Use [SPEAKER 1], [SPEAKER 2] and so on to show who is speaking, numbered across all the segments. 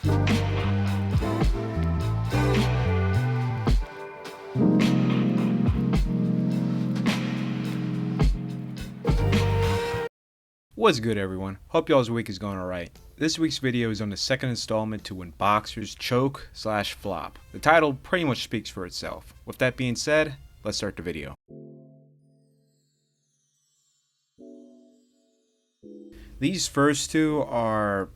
[SPEAKER 1] What's good, everyone? Hope y'all's week is going alright. This week's video is on the second installment to When Boxers Choke/Flop. The title pretty much speaks for itself. With that being said, let's start the video. These first two are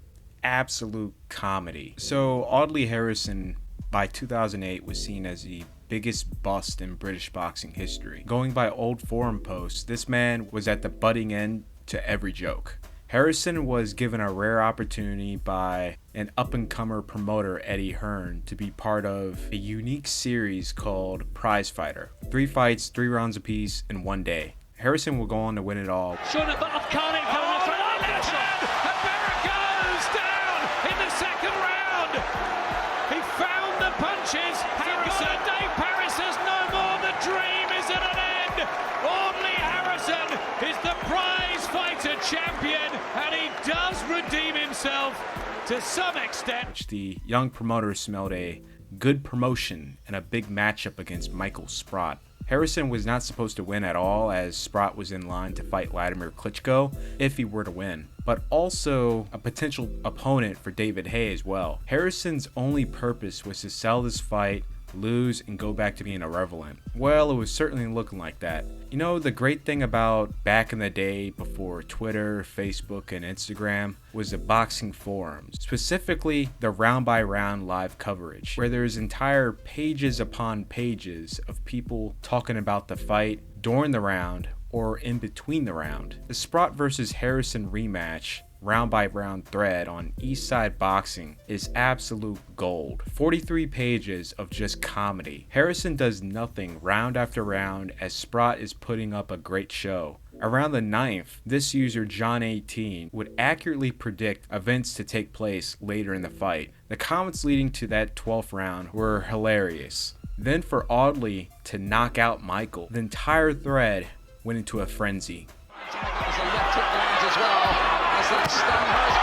[SPEAKER 1] absolute comedy. So Audley Harrison by 2008 was seen as the biggest bust in British boxing history. Going by old forum posts, this man was at the budding end to every joke. Harrison was given a rare opportunity by an up-and-comer promoter, Eddie Hearn, to be part of a unique series called Prize Fighter. 3 fights, 3 rounds apiece in 1 day. Harrison will go on to win it all.
[SPEAKER 2] Champion, and he does redeem himself to some extent.
[SPEAKER 1] Which the young promoter smelled a good promotion and a big matchup against Michael Sprott. Harrison was not supposed to win at all, as Sprott was in line to fight Vladimir Klitschko if he were to win, but also a potential opponent for David Haye as well. Harrison's only purpose was to sell this fight, lose, and go back to being irrelevant. Well, it was certainly looking like that. You know, the great thing about back in the day before Twitter, Facebook, and Instagram was the boxing forums, specifically the round by round live coverage, where there's entire pages upon pages of people talking about the fight during the round or in between the round. The Sprott versus Harrison rematch round by round thread on Eastside Boxing is absolute gold. 43 pages of just comedy. Harrison does nothing round after round as Sprott is putting up a great show. Around the 9th, this user John18 would accurately predict events to take place later in the fight. The comments leading to that 12th round were hilarious. Then for Audley to knock out Michael, the entire thread went into a frenzy.
[SPEAKER 2] That stun has...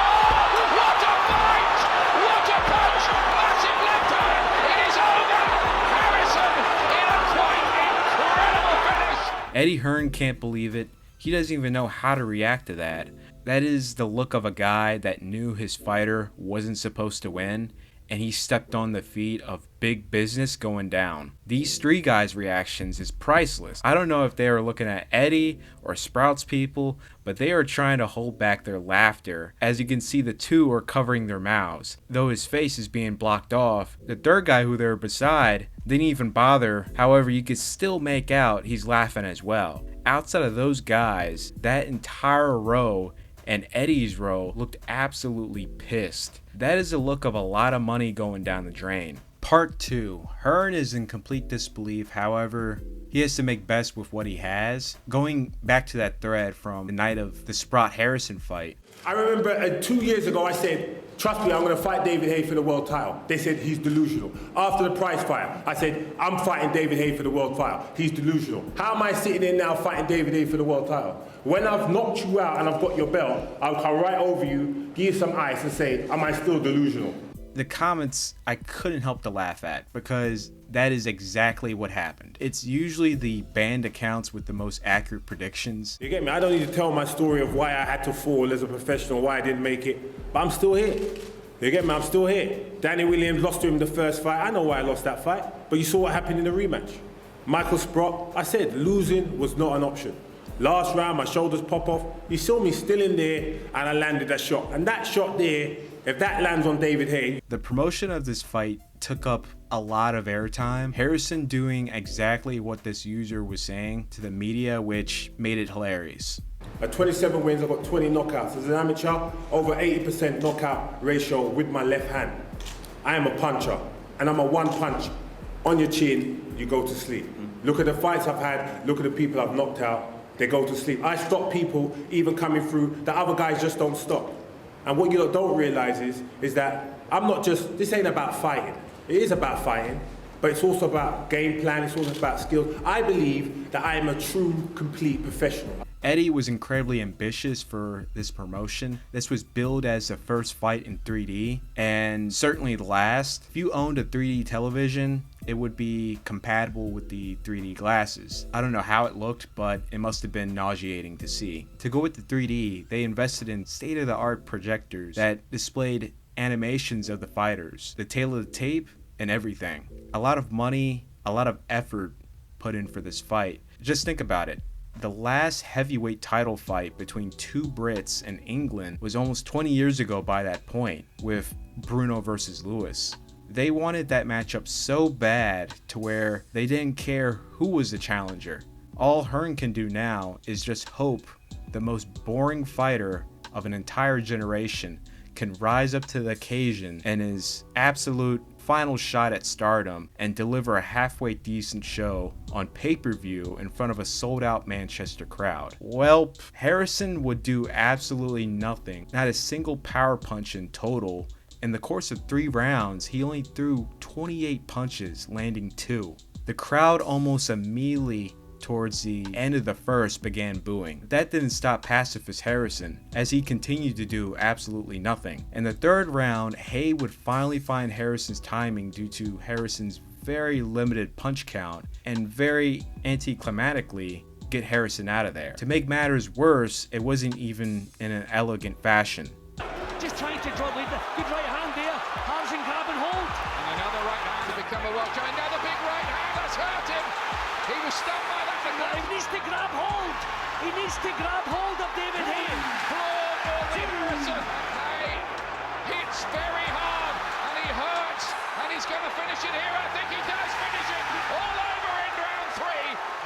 [SPEAKER 2] What a fight! What a punch! Massive left hand! It is over! Harrison in a quite incredible finish!
[SPEAKER 1] Eddie Hearn can't believe it. He doesn't even know how to react to that. That is the look of a guy that knew his fighter wasn't supposed to win, and he stepped on the feet of big business going down. These 3 guys' reactions is priceless. I don't know if they are looking at Eddie or Sprout's people, but they are trying to hold back their laughter. As you can see, the 2 are covering their mouths, though his face is being blocked off. The 3rd guy who they're beside didn't even bother. However, you could still make out he's laughing as well. Outside of those guys, that entire row and Eddie's row looked absolutely pissed. That is the look of a lot of money going down the drain. Part 2. Hearn is in complete disbelief, however, he has to make best with what he has. Going back to that thread from the night of the Sprott-Harrison fight.
[SPEAKER 3] I remember 2 years ago I said, trust me, I'm going to fight David Haye for the world title. They said he's delusional. After the prize fight, I said, I'm fighting David Haye for the world title. He's delusional. How am I sitting there now fighting David Haye for the world title? When I've knocked you out and I've got your belt, I'll come right over you, give you some ice and say, am I still delusional?
[SPEAKER 1] The comments I couldn't help to laugh at, because that is exactly what happened. It's usually the banned accounts with the most accurate predictions.
[SPEAKER 3] You get me? I don't need to tell my story of why I had to fall as a professional, why I didn't make it, but I'm still here. You get me? I'm still here. Danny Williams lost to him the first fight. I know why I lost that fight, but you saw what happened in the rematch. Michael Sprott, I said losing was not an option. Last round, my shoulders pop off. You saw me still in there, and I landed that shot. And that shot there, if that lands on David Haye.
[SPEAKER 1] The promotion of this fight took up a lot of airtime. Harrison doing exactly what this user was saying to the media, which made it hilarious.
[SPEAKER 3] At 27 wins, I've got 20 knockouts. As an amateur, over 80% knockout ratio with my left hand. I am a puncher, and I'm a one punch. On your chin, you go to sleep. Look at the fights I've had, look at the people I've knocked out, they go to sleep. I stop people even coming through, the other guys just don't stop. And what you don't realize is that I'm not just, this ain't about fighting. It is about fighting, but it's also about game plan, it's also about skills. I believe that I am a true, complete professional.
[SPEAKER 1] Eddie was incredibly ambitious for this promotion. This was billed as the first fight in 3D, and certainly the last. If you owned a 3D television, it would be compatible with the 3D glasses. I don't know how it looked, but it must have been nauseating to see. To go with the 3D, they invested in state-of-the-art projectors that displayed animations of the fighters, the tail of the tape, and everything. A lot of money, a lot of effort put in for this fight. Just think about it. The last heavyweight title fight between two Brits in England was almost 20 years ago by that point, with Bruno versus Lewis. They wanted that matchup so bad to where they didn't care who was the challenger. All Hearn can do now is just hope the most boring fighter of an entire generation can rise up to the occasion and his absolute final shot at stardom and deliver a halfway decent show on pay-per-view in front of a sold-out Manchester crowd. Well, Harrison would do absolutely nothing, not a single power punch in total. In the course of 3 rounds, he only threw 28 punches, landing 2. The crowd almost immediately towards the end of the first began booing. That didn't stop pacifist Harrison, as he continued to do absolutely nothing. In the 3rd round, Hay would finally find Harrison's timing due to Harrison's very limited punch count, and very anticlimactically get Harrison out of there. To make matters worse, it wasn't even in an elegant fashion.
[SPEAKER 2] Just trying to draw with the good right hand there. Harrison grab and hold. And another right hand to become a Welsh. Another big right hand that's hurt him. He was stunned by that. He needs to grab hold. He needs to grab hold of David Hay. Audley Harrison. Hay hits very hard and he hurts and he's going to finish it here. I think he does finish it. All over in round 3.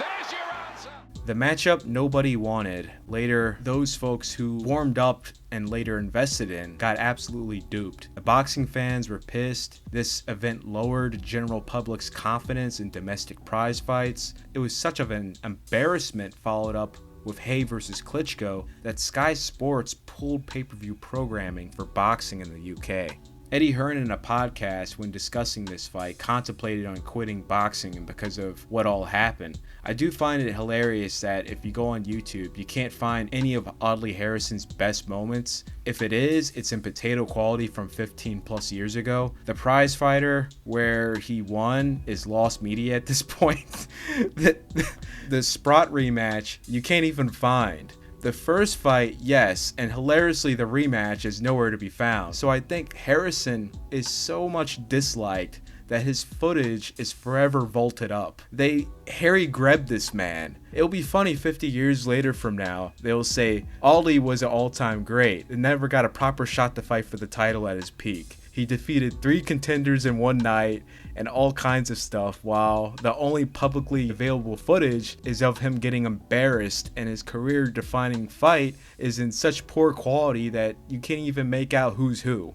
[SPEAKER 2] There's your answer.
[SPEAKER 1] The matchup nobody wanted. Later, those folks who warmed up and later invested in got absolutely duped. The boxing fans were pissed. This event lowered general public's confidence in domestic prize fights. It was such of an embarrassment, followed up with Hay versus Klitschko, that Sky Sports pulled pay-per-view programming for boxing in the UK. Eddie Hearn, in a podcast when discussing this fight, contemplated on quitting boxing because of what all happened. I do find it hilarious that if you go on YouTube, you can't find any of Audley Harrison's best moments. If it is, it's in potato quality from 15 plus years ago. The prize fighter where he won is lost media at this point. The Sprott rematch, you can't even find. The first fight, yes, and hilariously the rematch is nowhere to be found. So I think Harrison is so much disliked that his footage is forever vaulted up. They Harry grabbed this man. It'll be funny 50 years later from now, they'll say Audley was an all-time great and never got a proper shot to fight for the title at his peak. He defeated 3 contenders in one night and all kinds of stuff, while the only publicly available footage is of him getting embarrassed, and his career-defining fight is in such poor quality that you can't even make out who's who.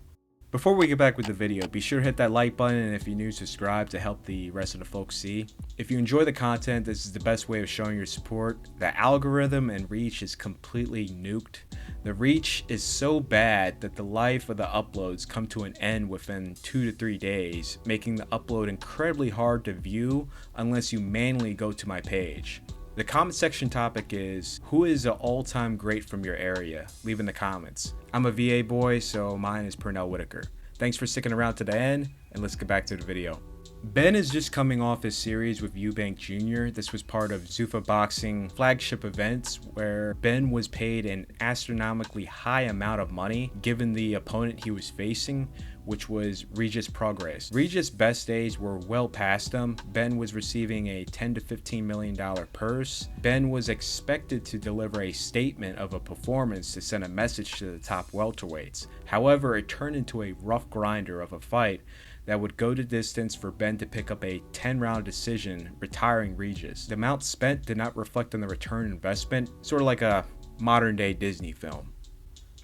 [SPEAKER 1] Before we get back with the video, be sure to hit that like button, and if you're new, subscribe to help the rest of the folks see. If you enjoy the content, this is the best way of showing your support. The algorithm and reach is completely nuked. The reach is so bad that the life of the uploads come to an end within 2 to 3 days, making the upload incredibly hard to view unless you manually go to my page. The comment section topic is, who is an all-time great from your area? Leave in the comments. I'm a VA boy, so mine is Pernell Whitaker. Thanks for sticking around to the end, and let's get back to the video. Benn is just coming off his series with Eubank Jr. This was part of Zuffa Boxing flagship events where Benn was paid an astronomically high amount of money given the opponent he was facing, which was Regis Prograis. Regis' best days were well past him. Benn was receiving a $10 to $15 million purse. Benn was expected to deliver a statement of a performance to send a message to the top welterweights. However, it turned into a rough grinder of a fight that would go the distance for Benn to pick up a 10-round decision, retiring Regis. The amount spent did not reflect on the return investment, sort of like a modern-day Disney film.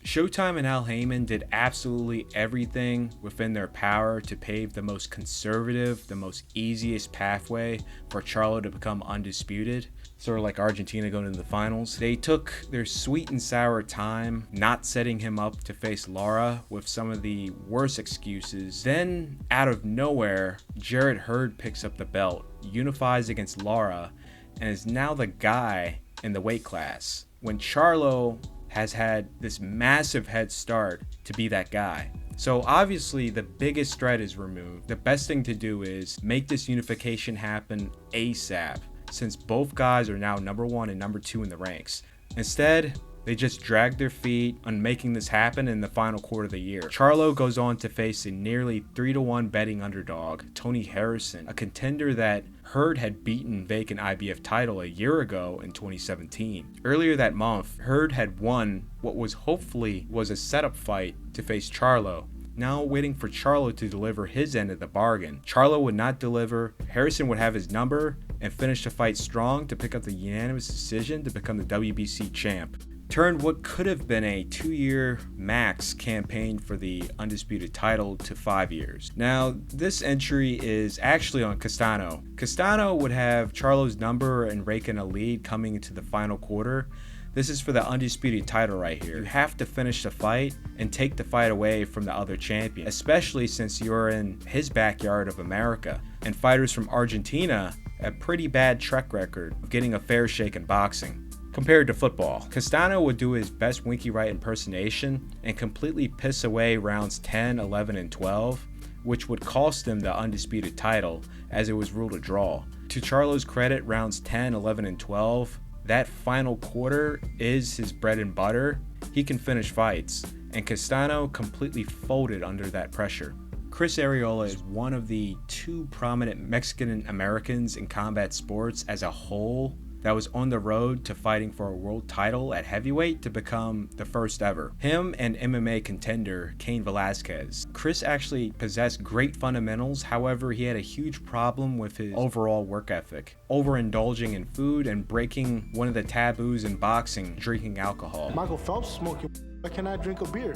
[SPEAKER 1] Showtime and Al Heyman did absolutely everything within their power to pave the most conservative, the most easiest pathway for Charlo to become undisputed, sort of like Argentina going into the finals. They took their sweet and sour time not setting him up to face Lara with some of the worst excuses. Then, out of nowhere, Jarrett Hurd picks up the belt, unifies against Lara, and is now the guy in the weight class. when Charlo has had this massive head start to be that guy. So obviously the biggest threat is removed. The best thing to do is make this unification happen ASAP, since both guys are now number 1 and number 2 in the ranks. Instead, they just drag their feet on making this happen in the final quarter of the year. Charlo goes on to face a nearly 3-1 betting underdog, Audley Harrison, a contender that Hurd had beaten vacant IBF title a year ago in 2017. Earlier that month, Hurd had won what was hopefully a setup fight to face Charlo. Now waiting for Charlo to deliver his end of the bargain. Charlo would not deliver, Harrison would have his number, and finish the fight strong to pick up the unanimous decision to become the WBC champ. Turned what could have been a 2-year max campaign for the undisputed title to 5 years. Now, this entry is actually on Castano. Castano would have Charlo's number and rake in a lead coming into the final quarter. This is for the undisputed title right here. You have to finish the fight and take the fight away from the other champion, especially since you're in his backyard of America. And fighters from Argentina have a pretty bad track record of getting a fair shake in boxing. Compared to football, Castano would do his best Winky Wright impersonation and completely piss away rounds 10, 11, and 12, which would cost him the undisputed title as it was ruled a draw. To Charlo's credit, rounds 10, 11, and 12, that final quarter is his bread and butter. He can finish fights, and Castano completely folded under that pressure. Chris Arreola is one of the 2 prominent Mexican Americans in combat sports as a whole that was on the road to fighting for a world title at heavyweight to become the first ever. Him and MMA contender Cain Velasquez. Chris actually possessed great fundamentals, however he had a huge problem with his overall work ethic, overindulging in food and breaking one of the taboos in boxing, drinking alcohol.
[SPEAKER 4] Michael Phelps smoking, why can't I drink a beer?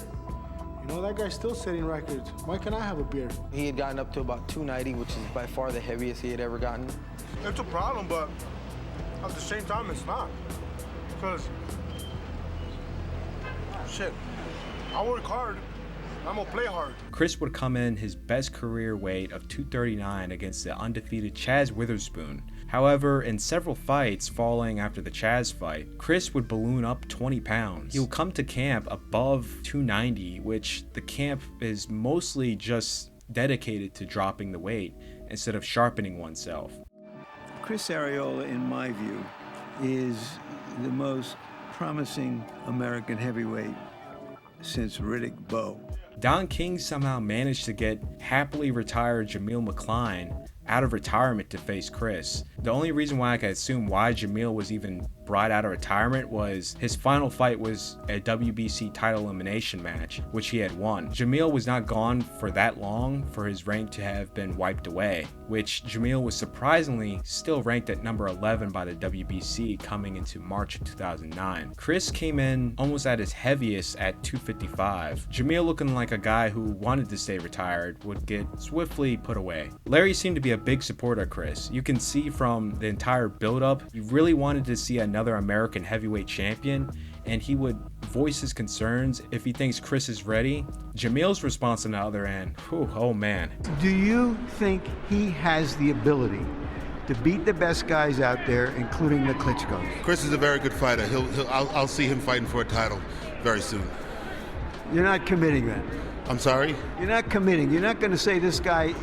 [SPEAKER 4] You know, that guy's still setting records. Why can't I have a beer?
[SPEAKER 5] He had gotten up to about 290, which is by far the heaviest he had ever gotten.
[SPEAKER 4] It's a problem, but at the same time, it's not. Because, shit, I work hard, I'm gonna play hard.
[SPEAKER 1] Chris would come in his best career weight of 239 against the undefeated Chaz Witherspoon. However, in several fights following after the Chaz fight, Chris would balloon up 20 pounds. He would come to camp above 290, which the camp is mostly just dedicated to dropping the weight instead of sharpening oneself.
[SPEAKER 6] Chris Arreola, in my view, is the most promising American heavyweight since Riddick Bowe.
[SPEAKER 1] Don King somehow managed to get happily retired Jermell McCline out of retirement to face Chris. The only reason why I could assume why Jermell was even brought out of retirement was his final fight was a WBC title elimination match, which he had won. Jermell was not gone for that long for his rank to have been wiped away, which Jermell was surprisingly still ranked at number 11 by the WBC coming into March of 2009. Chris came in almost at his heaviest at 255. Jermell, looking like a guy who wanted to stay retired, would get swiftly put away. Larry seemed to be a big supporter of Chris. You can see from the entire build-up, he really wanted to see another American heavyweight champion, and he would voice his concerns if he thinks Chris is ready. Jermell's response on the other end, oh man.
[SPEAKER 6] Do you think he has the ability to beat the best guys out there, including the Klitschkos?
[SPEAKER 7] Chris is a very good fighter. I'll see him fighting for a title very soon.
[SPEAKER 6] You're not committing then?
[SPEAKER 7] I'm sorry?
[SPEAKER 6] You're not committing. You're not going to say this guy,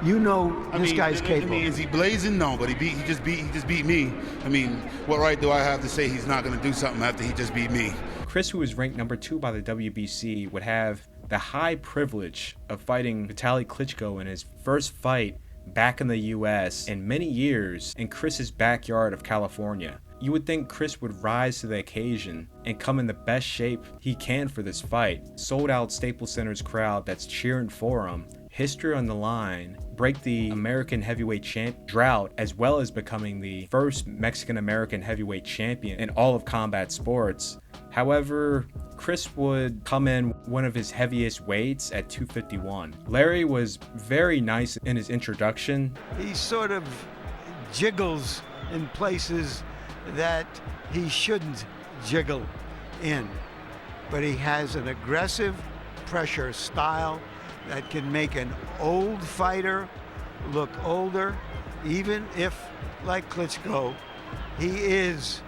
[SPEAKER 6] you know this guy's capable.
[SPEAKER 7] I mean, is he blazing? No, but he just beat me. I mean, what right do I have to say he's not going to do something after he just beat me?
[SPEAKER 1] Chris, who was ranked number 2 by the WBC, would have the high privilege of fighting Vitaly Klitschko in his first fight back in the US in many years in Chris's backyard of California. You would think Chris would rise to the occasion and come in the best shape he can for this fight. Sold out Staples Center's crowd that's cheering for him, history on the line, break the American heavyweight champ drought, as well as becoming the first Mexican-American heavyweight champion in all of combat sports. However, Chris would come in one of his heaviest weights at 251. Larry was very nice in his introduction.
[SPEAKER 6] He sort of jiggles in places that he shouldn't jiggle in, but he has an aggressive pressure style that can make an old fighter look older, even if, like Klitschko, he is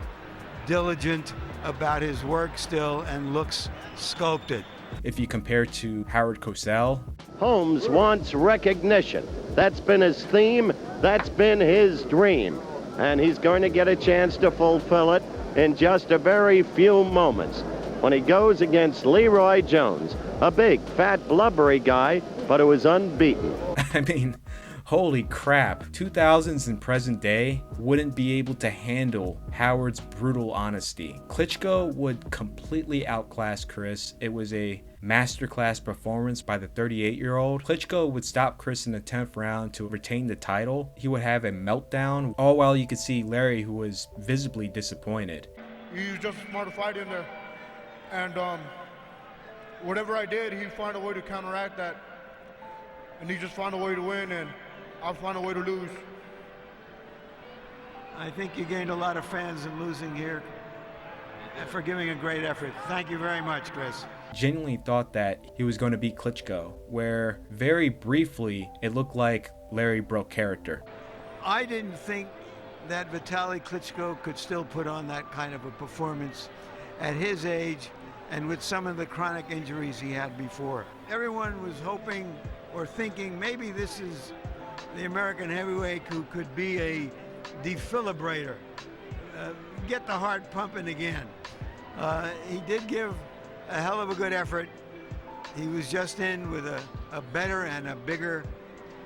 [SPEAKER 6] diligent about his work still and looks sculpted.
[SPEAKER 1] If you compare to Howard Cosell,
[SPEAKER 8] Holmes wants recognition. That's been his theme. That's been his dream. And he's going to get a chance to fulfill it in just a very few moments when he goes against Leroy Jones, a big, fat, blubbery guy, but who is unbeaten.
[SPEAKER 1] I mean, holy crap, 2000s and present day wouldn't be able to handle Howard's brutal honesty. Klitschko would completely outclass Chris. It was a masterclass performance by the 38-year-old. Klitschko would stop Chris in the 10th round to retain the title. He would have a meltdown, all while you could see Larry, who was visibly disappointed.
[SPEAKER 4] He's just as smart to fight in there. And whatever I did, he'd find a way to counteract that. And he'd just find a way to win, and I'll find a way to lose.
[SPEAKER 6] I think you gained a lot of fans in losing here and for giving a great effort. Thank you very much, Chris.
[SPEAKER 1] Genuinely thought that he was going to beat Klitschko, where very briefly it looked like Larry broke character.
[SPEAKER 6] I didn't think that Vitaly Klitschko could still put on that kind of a performance at his age and with some of the chronic injuries he had before. Everyone was hoping or thinking maybe this is the American heavyweight who could be a defibrillator, get the heart pumping again. He did give a hell of a good effort. He was just in with a better and a bigger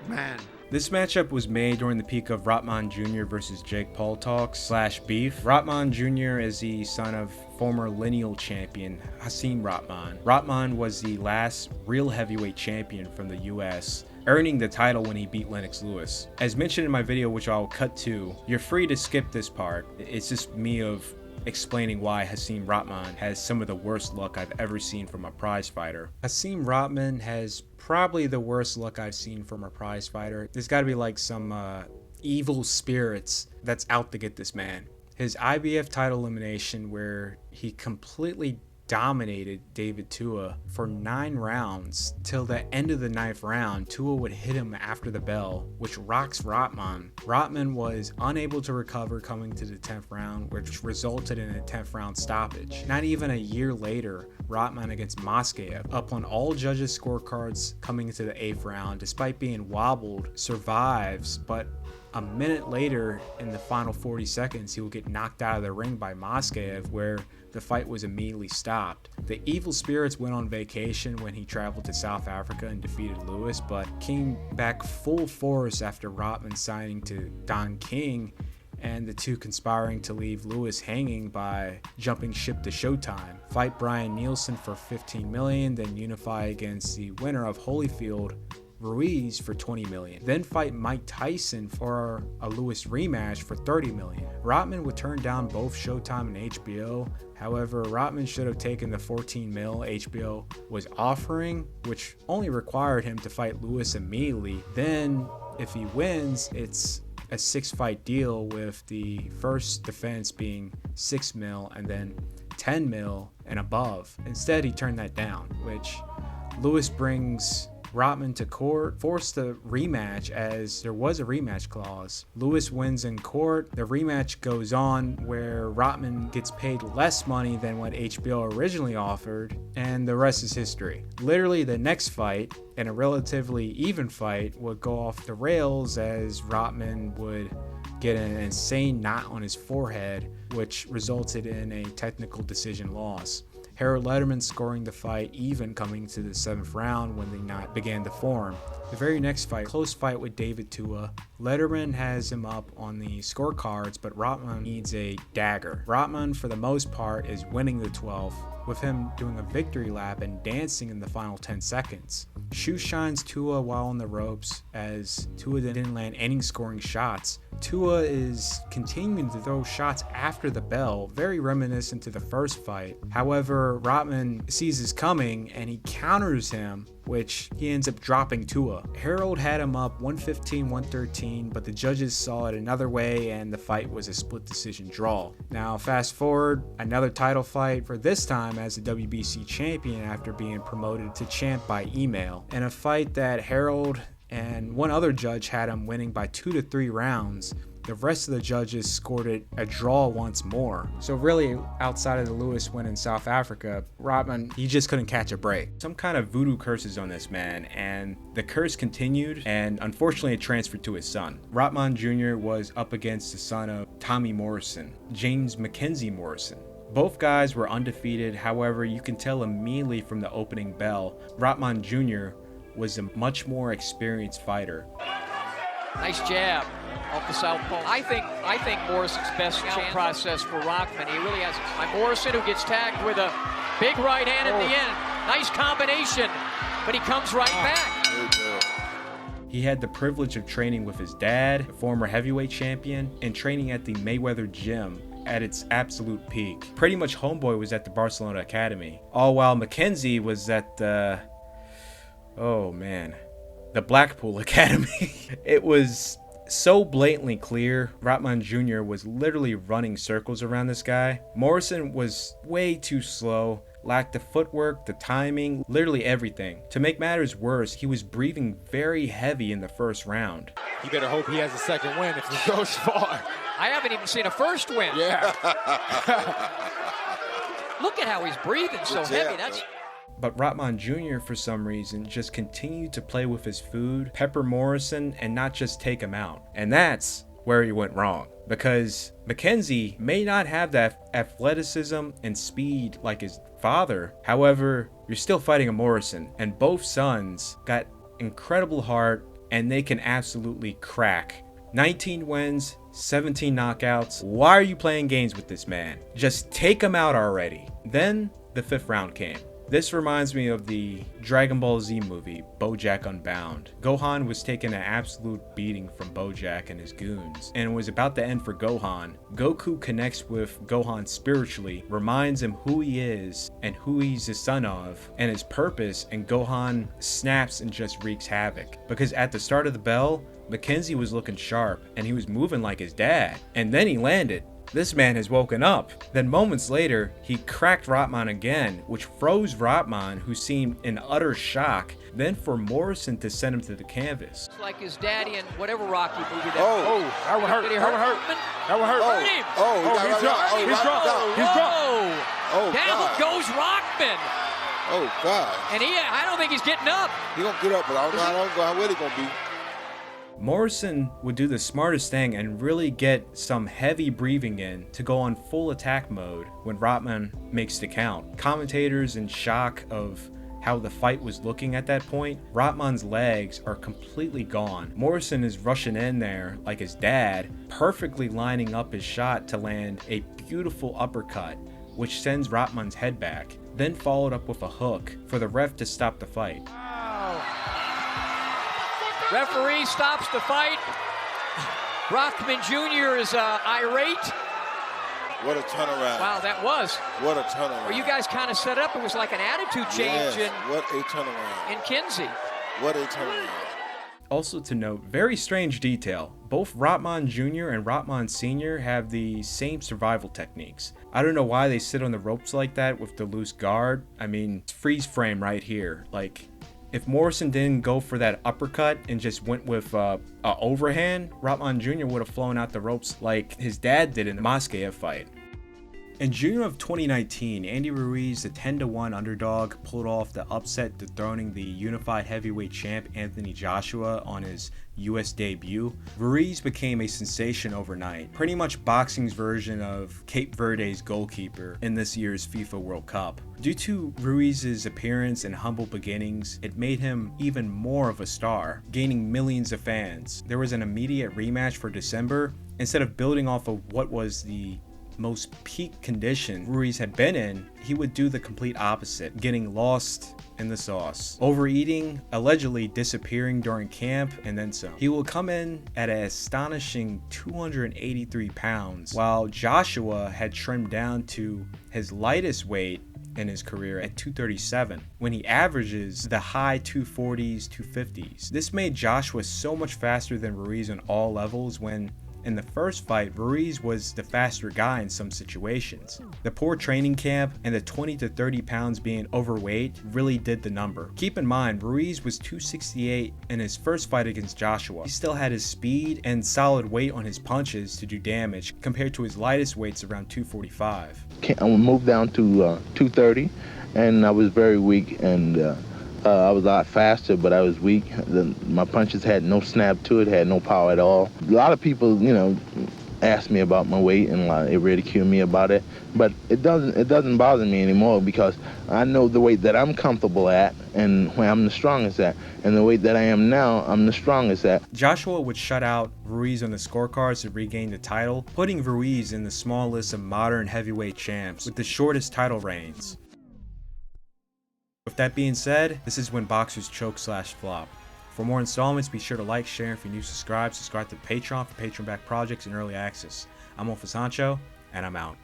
[SPEAKER 6] man.
[SPEAKER 1] This matchup was made during the peak of Rahman Jr. versus Jake Paul talks / beef. Rahman Jr. is the son of former lineal champion Hasim Rahman. Rahman was the last real heavyweight champion from the US, earning the title when he beat Lennox Lewis. As mentioned in my video, which I'll cut to, you're free to skip this part. It's just me of explaining why Hasim Rahman has some of the worst luck I've ever seen from a prize fighter. Hasim Rahman has probably the worst luck I've seen from a prize fighter. There's got to be like some evil spirits that's out to get this man. His IBF title elimination, where he completely dominated David Tua for 9 rounds till the end of the 9th round. Tua would hit him after the bell, which rocks Rahman. Rahman was unable to recover coming to the 10th round, which resulted in a 10th round stoppage. Not even a year later, Rahman against Moskaev, up on all judges' scorecards coming into the 8th round, despite being wobbled, survives, but a minute later, in the final 40 seconds, he will get knocked out of the ring by Moskaev, where the fight was immediately stopped. The evil spirits went on vacation when he traveled to South Africa and defeated Lewis, but came back full force after Rahman signing to Don King, and the two conspiring to leave Lewis hanging by jumping ship to Showtime. Fight Brian Nielsen for $15 million, then unify against the winner of Holyfield, Ruiz, for $20 million. Then fight Mike Tyson for a Lewis rematch for $30 million. Rahman would turn down both Showtime and HBO. However, Rahman should have taken the $14 million HBO was offering, which only required him to fight Lewis immediately. Then, if he wins, it's a 6-fight deal, with the first defense being $6 million and then $10 million and above. Instead, he turned that down, which Lewis brings Rahman to court, forced the rematch as there was a rematch clause. Lewis wins in court. The rematch goes on where Rahman gets paid less money than what HBO originally offered, and the rest is history. Literally, the next fight, in a relatively even fight, would go off the rails as Rahman would get an insane knot on his forehead, which resulted in a technical decision loss. Harold Letterman scoring the fight even coming to the 7th round when the knot began to form. The very next fight, close fight with David Tua. Letterman has him up on the scorecards, but Rahman needs a dagger. Rahman, for the most part, is winning the 12th, with him doing a victory lap and dancing in the final 10 seconds. Shoe shines Tua while on the ropes, as Tua didn't land any scoring shots. Tua is continuing to throw shots after the bell, very reminiscent to the first fight. However, Rahman sees this coming and he counters him, which he ends up dropping Tua. Harold had him up 115-113, but the judges saw it another way and the fight was a split decision draw. Now fast forward, another title fight, for this time as the WBC champion after being promoted to champ by email, in a fight that Harold and one other judge had him winning by 2 to 3 rounds. The rest of the judges scored it a draw once more. So really, outside of the Lewis win in South Africa, Rahman, he just couldn't catch a break. Some kind of voodoo curses on this man, and the curse continued, and unfortunately it transferred to his son. Rahman Jr. was up against the son of Tommy Morrison, James Mackenzie Morrison. Both guys were undefeated, however, you can tell immediately from the opening bell, Rahman Jr. was a much more experienced fighter.
[SPEAKER 2] Nice jab off the southpaw. I think Morrison's best process for Rahman. He really has. Morrison, who gets tagged with a big right hand at the end. Nice combination, but he comes right back.
[SPEAKER 1] He had the privilege of training with his dad, a former heavyweight champion, and training at the Mayweather gym at its absolute peak. Pretty much homeboy was at the Barcelona Academy. All while Mackenzie was at the Blackpool Academy. It was so blatantly clear Rahman Jr. was literally running circles around this guy. Morrison was way too slow, lacked the footwork, the timing, literally everything. To make matters worse, he was breathing very heavy in the first round.
[SPEAKER 9] You better hope he has a second win if he goes far.
[SPEAKER 2] I haven't even seen a first win.
[SPEAKER 9] Yeah.
[SPEAKER 2] Look at how he's breathing so heavy.
[SPEAKER 1] But Rahman Jr., for some reason, just continued to play with his food, pepper Morrison, and not just take him out. And that's where he went wrong. Because Mackenzie may not have that athleticism and speed like his father. However, you're still fighting a Morrison. And both sons got incredible heart, and they can absolutely crack. 19 wins, 17 knockouts. Why are you playing games with this man? Just take him out already. Then the 5th round came. This reminds me of the Dragon Ball Z movie, BoJack Unbound. Gohan was taking an absolute beating from BoJack and his goons, and it was about to end for Gohan. Goku connects with Gohan spiritually, reminds him who he is and who he's the son of, and his purpose, and Gohan snaps and just wreaks havoc. Because at the start of the bell, Mackenzie was looking sharp, and he was moving like his dad, and then he landed. This man has woken up. Then moments later, he cracked Rahman again, which froze Rahman, who seemed in utter shock. Then for Morrison to send him to the canvas.
[SPEAKER 2] It's like his daddy in whatever Rocky movie that.
[SPEAKER 9] That one hurt.
[SPEAKER 2] Did he
[SPEAKER 9] That
[SPEAKER 2] hurt?
[SPEAKER 9] one hurt. That one hurt.
[SPEAKER 2] Hurt him.
[SPEAKER 9] He's dropped. He's dropped. He's dropped.
[SPEAKER 2] Down goes Rahman.
[SPEAKER 10] Oh, God.
[SPEAKER 2] And I don't think he's getting up.
[SPEAKER 10] He gonna get up, but I don't know how well he gonna be.
[SPEAKER 1] Morrison would do the smartest thing and really get some heavy breathing in to go on full attack mode when Rahman makes the count. Commentators in shock of how the fight was looking at that point. Rahman's legs are completely gone. Morrison is rushing in there like his dad, perfectly lining up his shot to land a beautiful uppercut, which sends Rahman's head back, then followed up with a hook for the ref to stop the fight.
[SPEAKER 2] Referee stops the fight. Rahman Jr. is irate.
[SPEAKER 10] What a turnaround.
[SPEAKER 2] Wow, that was.
[SPEAKER 10] What a turnaround.
[SPEAKER 2] Well, you guys kind of set up. It was like an attitude change
[SPEAKER 10] what a turnaround.
[SPEAKER 2] in Kinsey.
[SPEAKER 10] What a turnaround.
[SPEAKER 1] Also to note, very strange detail, both Rahman Jr. and Rahman Sr. have the same survival techniques. I don't know why they sit on the ropes like that with the loose guard. I mean, it's freeze frame right here. Like, if Morrison didn't go for that uppercut and just went with a overhand, Rahman Jr. would have flown out the ropes like his dad did in the Moscaev fight. In June of 2019, Andy Ruiz, the 10-1 underdog, pulled off the upset, dethroning the unified heavyweight champ Anthony Joshua on his US debut. Ruiz became a sensation overnight, pretty much boxing's version of Cape Verde's goalkeeper in this year's FIFA World Cup. Due to Ruiz's appearance and humble beginnings, it made him even more of a star, gaining millions of fans. There was an immediate rematch for December. Instead of building off of what was the most peak condition Ruiz had been in, he would do the complete opposite, getting lost in the sauce, overeating, allegedly disappearing during camp, and then some. He will come in at an astonishing 283 pounds, while Joshua had trimmed down to his lightest weight in his career at 237, when he averages the high 240s, 250s. This made Joshua so much faster than Ruiz on all levels when In the first fight, Ruiz was the faster guy in some situations. The poor training camp and the 20 to 30 pounds being overweight really did the number. Keep in mind, Ruiz was 268 in his first fight against Joshua. He still had his speed and solid weight on his punches to do damage compared to his lightest weights around 245.
[SPEAKER 11] I moved down to 230 and I was very weak, and I was a lot faster, but I was weak. My punches had no snap to it, had no power at all. A lot of people, ask me about my weight and it ridiculed me about it, but it doesn't bother me anymore because I know the weight that I'm comfortable at and where I'm the strongest at, and the weight that I am now, I'm the strongest at.
[SPEAKER 1] Joshua would shut out Ruiz on the scorecards to regain the title, putting Ruiz in the small list of modern heavyweight champs with the shortest title reigns. With that being said, this is when boxers choke/flop. For more installments, be sure to like, share, and if you're new, subscribe to Patreon for Patreon-backed projects and early access. I'm OfficeHancho, and I'm out.